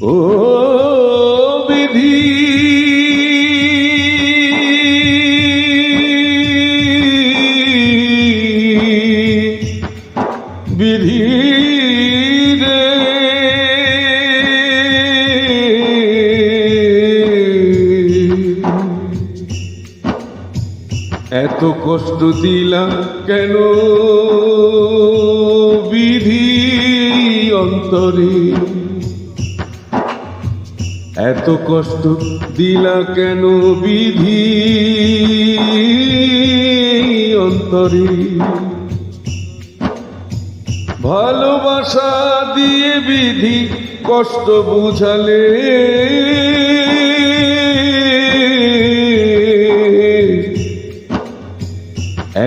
ও বিধি বিধি রে এত কষ্ট দিলা কেন বিধি অন্তরে, এত কষ্ট দিলা কেন বিধি অন্তরে। ভালোবাসা দিয়ে বিধি কষ্ট বুঝালে,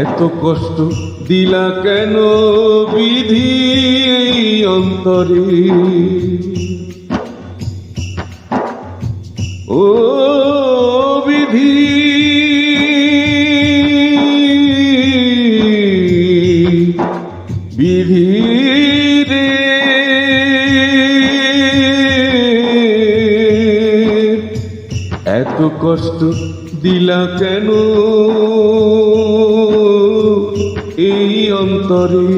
এত কষ্ট দিলা কেন বিধি অন্তরে। ও বিধি বিধি রে এত কষ্ট দিলা কেন এই অন্তরে।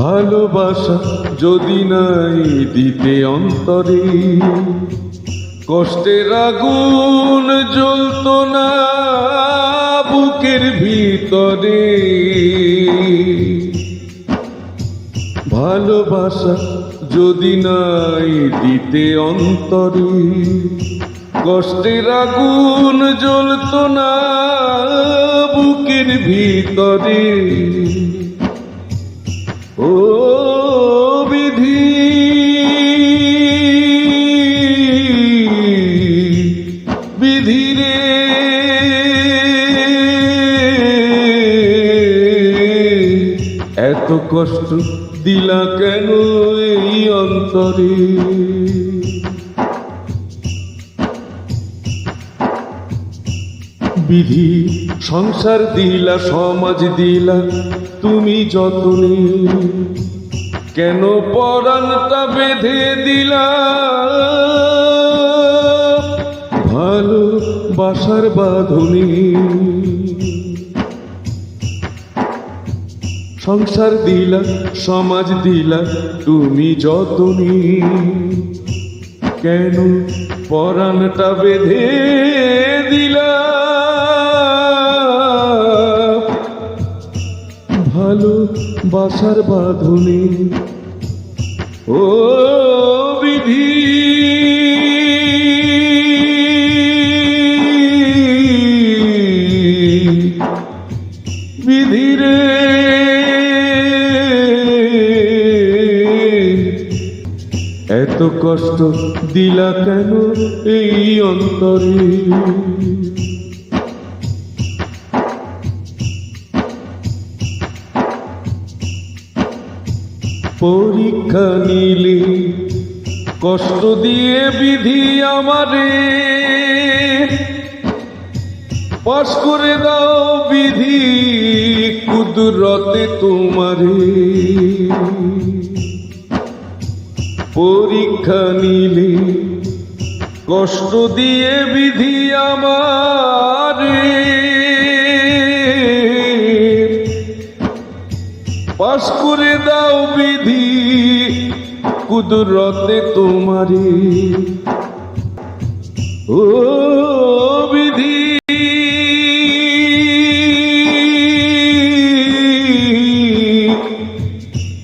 ভালোবাসা যদি নাই দিতে অন্তরে, কষ্টের আগুন জ্বলতো না বুকের ভিতরে। ভালোবাসা যদি নাই দিতে অন্তরে, কষ্টের আগুন জ্বলতো না বুকের ভিতরে। ও বিধি বিধি রে এত কষ্ট দিলা কেন এই অন্তরে। বিধি সংসার দিলা সমাজ দিলা তুমি যতনে, কেন পরাণটা বেঁধে দিলা ভালোবাসার বাঁধনে। সংসার দিলা সমাজ দিলা তুমি যতনে, কেন পরাণটা বেঁধে দিলা ভালোবাসার বাঁধনে। ও বিধি বিধি রে এত কষ্ট দিলা কেন এই অন্তরে। পরীক্ষা নিলে কষ্ট দিয়ে বিধি আমারে, পাস করে দাও বিধি কুদরতে তোমারে। পরীক্ষা নিলে কষ্ট দিয়ে বিধি আমারে, পাস করে দাও বিধি কুদরতে তোমারে। ও বিধি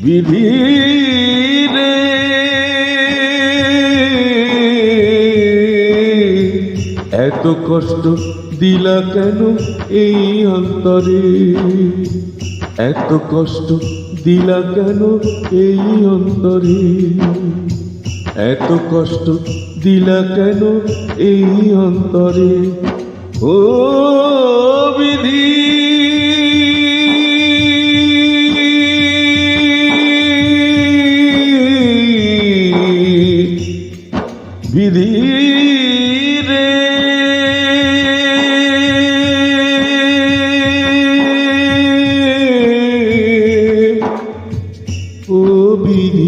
বিধি রে এত কষ্ট দিলা কেন এই অন্তরে, এত কষ্ট দিলা কেন এই অন্তরে। এত কষ্ট দিলা কেন এই অন্তরে। ও বিধি বিধি রে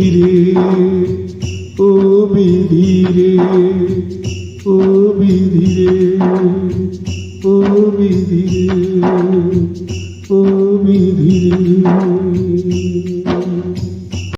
বিধিরে ও বিধিরে ও বিধিরে ও বিধিরে ও বিধিরে